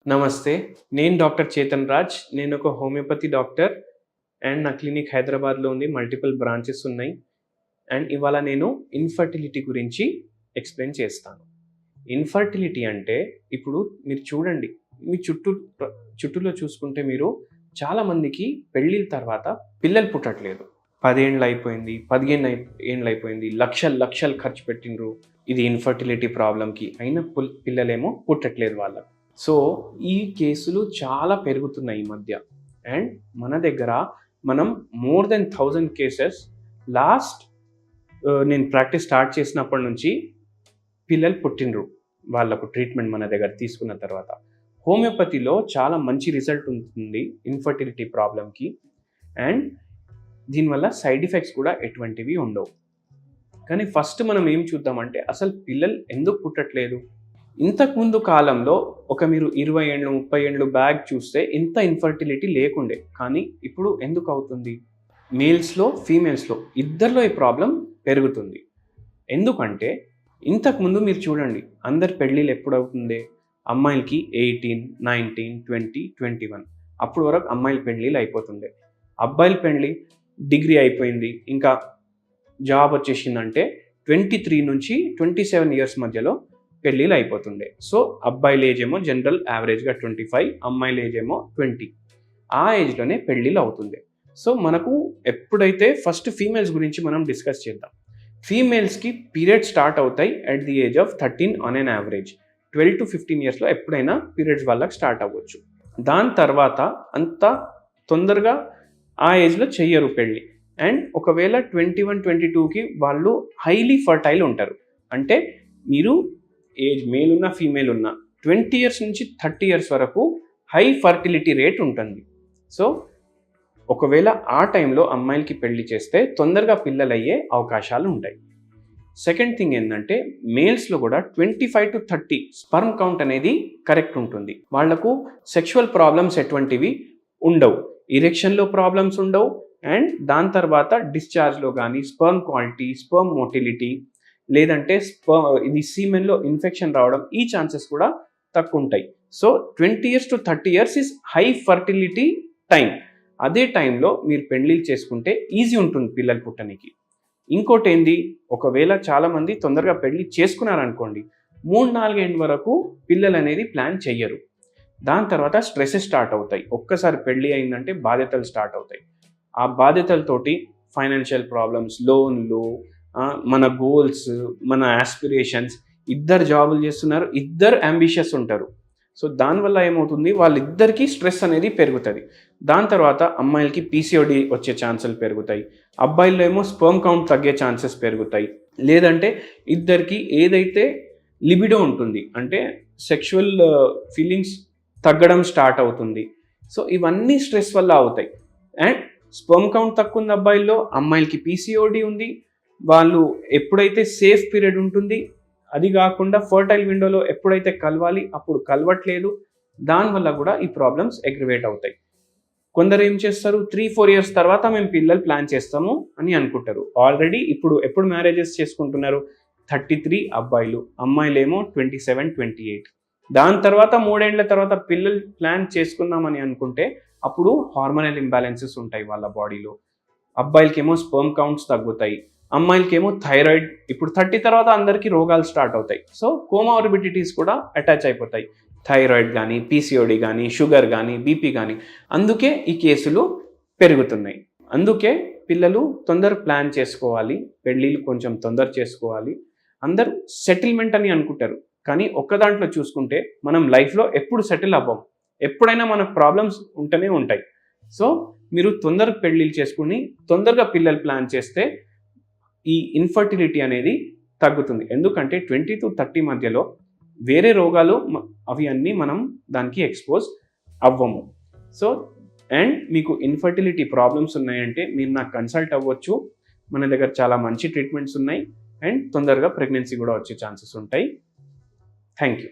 నమస్తే. నేను డాక్టర్ చేతన్ రాజ్. నేనొక హోమియోపతి డాక్టర్ అండ్ నా క్లినిక్ హైదరాబాద్‌లో ఉంది. మల్టిపుల్ బ్రాంచెస్ ఉన్నాయి. అండ్ ఇవాళ నేను ఇన్‌ఫర్టిలిటీ గురించి ఎక్స్‌ప్లెయిన్ చేస్తాను. ఇన్‌ఫర్టిలిటీ అంటే ఇప్పుడు మీరు చూడండి. మీ చుట్టూలో చూసుకుంటే మీరు చాలామందికి పెళ్ళిళ్ళ తర్వాత పిల్లలు పుట్టట్లేదు. 10 ఏండ్లయిపోయింది, 15 ఏండ్లయిపోయింది. లక్షలు లక్షలు ఖర్చు పెట్టిండ్రు. ఇది ఇన్‌ఫర్టిలిటీ ప్రాబ్లమ్‌కి. అయినా పిల్లలేమో పుట్టట్లేదు వాళ్ళకి. సో, ఈ కేసులు చాలా పెరుగుతున్నాయి ఈ మధ్య. అండ్ మన దగ్గర మనం మోర్ దెన్ 1000 కేసెస్ లాస్ట్ నేను ప్రాక్టీస్ స్టార్ట్ చేసినప్పటి నుంచి పిల్లలు పుట్టిండ్రు. వాళ్ళకు ట్రీట్మెంట్ మన దగ్గర తీసుకున్న తర్వాత. హోమియోపతిలో చాలా మంచి రిజల్ట్ ఉంటుంది ఇన్‌ఫర్టిలిటీ ప్రాబ్లమ్‌కి. అండ్ దీనివల్ల సైడ్ ఎఫెక్ట్స్ కూడా ఎటువంటివి ఉండవు. కానీ ఫస్ట్ మనం ఏం చూద్దామంటే అసలు పిల్లలు ఎందుకు పుట్టట్లేదు? ఇంతకుముందు కాలంలో మీరు 20 ఏండ్లు, 30 ఏండ్లు బ్యాక్ చూస్తే ఇంత ఇన్‌ఫర్టిలిటీ లేకుండే. కానీ ఇప్పుడు ఎందుకు అవుతుంది? మేల్స్‌లో, ఫీమేల్స్‌లో ఇద్దరిలో ఈ ప్రాబ్లమ్ పెరుగుతుంది. ఎందుకంటే ఇంతకుముందు మీరు చూడండి అందరి పెళ్ళిళ్ళు ఎప్పుడవుతుండే? అమ్మాయిలకి 18, 19, 20, 21 అప్పటి వరకు అమ్మాయిల పెళ్ళిళ్ళు అయిపోతుండే. అబ్బాయిల పెళ్ళి డిగ్రీ అయిపోయింది, ఇంకా జాబ్ వచ్చేసిందంటే 23 నుంచి 27 ఇయర్స్ మధ్యలో పెళ్ళిళ్ళు అయిపోతుండే. సో అబ్బాయిల ఏజ్ ఏమో జనరల్ యావరేజ్గా 25, అమ్మాయిల ఏజ్ ఏమో 20. ఆ ఏజ్లోనే పెళ్ళిళ్ళు అవుతుండే. సో మనకు ఎప్పుడైతే ఫస్ట్ ఫీమేల్స్ గురించి మనం డిస్కస్ చేద్దాం. ఫీమేల్స్కి పీరియడ్స్ స్టార్ట్ అవుతాయి at the age of 13 on an average. 12 to 15 ఇయర్స్లో ఎప్పుడైనా పీరియడ్స్ వాళ్ళకి స్టార్ట్ అవ్వచ్చు. దాని తర్వాత అంత తొందరగా ఆ ఏజ్లో చెయ్యరు పెళ్ళి. అండ్ ఒకవేళ 21, 22కి వాళ్ళు హైలీ ఫర్టైల్ ఉంటారు. అంటే మీరు ఏజ్ మేల్ ఉన్నా ఫీమేల్ ఉన్నా 20 ఇయర్స్ నుంచి 30 ఇయర్స్ వరకు హై ఫర్టిలిటీ రేట్ ఉంటుంది. సో ఒకవేళ ఆ టైంలో అమ్మాయిలకి పెళ్లి చేస్తే తొందరగా పిల్లలు అయ్యే అవకాశాలు ఉంటాయి. సెకండ్ థింగ్ ఏంటంటే మేల్స్లో కూడా 25 to 30 స్పర్మ్ కౌంట్ అనేది కరెక్ట్ ఉంటుంది. వాళ్లకు సెక్షువల్ ప్రాబ్లమ్స్ ఎటువంటివి ఉండవు, ఇరెక్షన్లో ప్రాబ్లమ్స్ ఉండవు. అండ్ దాని తర్వాత డిశ్చార్జ్లో కానీ స్పర్మ్ క్వాలిటీ, స్పర్మ్ మోటిలిటీ లేదంటే ఇది సీమెన్లో ఇన్ఫెక్షన్ రావడం ఈ ఛాన్సెస్ కూడా తక్కువ ఉంటాయి. So 20 years to 30 years is high fertility time. అదే టైంలో మీరు పెళ్ళిళ్ళు చేసుకుంటే ఈజీ ఉంటుంది పిల్లలు పుట్టడానికి. ఇంకోటి ఏంది, ఒకవేళ చాలామంది తొందరగా పెళ్ళి చేసుకున్నారనుకోండి 3-4 ఏళ్ళ వరకు పిల్లలు అనేది ప్లాన్ చెయ్యరు. దాని తర్వాత స్ట్రెసెస్ స్టార్ట్ అవుతాయి. ఒక్కసారి పెళ్ళి అయిందంటే బాధ్యతలు స్టార్ట్ అవుతాయి. ఆ బాధ్యతలతోటి ఫైనాన్షియల్ ప్రాబ్లమ్స్, లోన్లు, మన గోల్స్, మన ఆస్పిరేషన్స్, ఇద్దరు జాబులు చేస్తున్నారు, ఇద్దరు అంబిషియస్ ఉంటారు. సో దానివల్ల ఏమవుతుంది, వాళ్ళిద్దరికీ స్ట్రెస్ అనేది పెరుగుతుంది. దాని తర్వాత అమ్మాయిలకి పీసీఓడి వచ్చే ఛాన్సులు పెరుగుతాయి, అబ్బాయిల్లో ఏమో స్పర్మ్ కౌంట్ తగ్గే ఛాన్సెస్ పెరుగుతాయి. లేదంటే ఇద్దరికి ఏదైతే లిబిడో ఉంటుంది అంటే సెక్షువల్ ఫీలింగ్స్ తగ్గడం స్టార్ట్ అవుతుంది. సో ఇవన్నీ స్ట్రెస్ వల్ల అవుతాయి. అండ్ స్పర్మ్ కౌంట్ తక్కువ ఉంది అబ్బాయిల్లో, అమ్మాయిలకి పీసీఓడి ఉంది. వాళ్ళు ఎప్పుడైతే సేఫ్ పీరియడ్ ఉంటుంది, అది కాకుండా ఫర్టైల్ విండోలో ఎప్పుడైతే కలవాలి అప్పుడు కలవట్లేదు. దానివల్ల కూడా ఈ ప్రాబ్లమ్స్ అగ్రివేట్ అవుతాయి. కొందరు ఏం చేస్తారు, 3-4 ఇయర్స్ తర్వాత మేము పిల్లలు ప్లాన్ చేస్తాము అని అనుకుంటారు. ఆల్రెడీ ఎప్పుడు మ్యారేజెస్ చేసుకుంటున్నారు, 33 అబ్బాయిలు, అమ్మాయిలేమో 27, 28. దాని తర్వాత 3 ఏళ్ల తర్వాత పిల్లలు ప్లాన్ చేసుకుందామని అనుకుంటే అప్పుడు హార్మోనల్ ఇంబ్యాలెన్సెస్ ఉంటాయి వాళ్ళ బాడీలో. అబ్బాయిలకేమో స్పర్మ్ కౌంట్స్ తగ్గుతాయి, అమ్మాయిలకేమో థైరాయిడ్. ఇప్పుడు 30 తర్వాత అందరికీ రోగాలు స్టార్ట్ అవుతాయి. సో కోమార్బిడిటీస్ కూడా అటాచ్ అయిపోతాయి, థైరాయిడ్ కానీ, పీసీఓడి కానీ, షుగర్ కానీ, బీపీ కానీ. అందుకే ఈ కేసులు పెరుగుతున్నాయి. అందుకే పిల్లలు తొందర ప్లాన్ చేసుకోవాలి, పెళ్ళిళ్ళు కొంచెం తొందర చేసుకోవాలి. అందరూ సెటిల్మెంట్ అని అనుకుంటారు, కానీ ఒక్క దాంట్లో చూసుకుంటే మనం లైఫ్లో ఎప్పుడు సెటిల్ అవ్వం. ఎప్పుడైనా మనకు ప్రాబ్లమ్స్ ఉంటూనే ఉంటాయి. సో మీరు తొందరగా పెళ్ళిళ్ళు చేసుకుని తొందరగా పిల్లలు ప్లాన్ చేస్తే ఈ ఇన్ఫర్టిలిటీ అనేది తగ్గుతుంది. ఎందుకంటే 20 to 30 మధ్యలో వేరే రోగాలు అవి అన్నీ మనం దానికి ఎక్స్పోజ్ అవ్వము. సో అండ్ మీకు ఇన్ఫర్టిలిటీ ప్రాబ్లమ్స్ ఉన్నాయంటే మీరు నాకు కన్సల్ట్ అవ్వచ్చు. మన దగ్గర చాలా మంచి ట్రీట్మెంట్స్ ఉన్నాయి అండ్ తొందరగా ప్రెగ్నెన్సీ కూడా వచ్చే ఛాన్సెస్ ఉంటాయి. Thank you.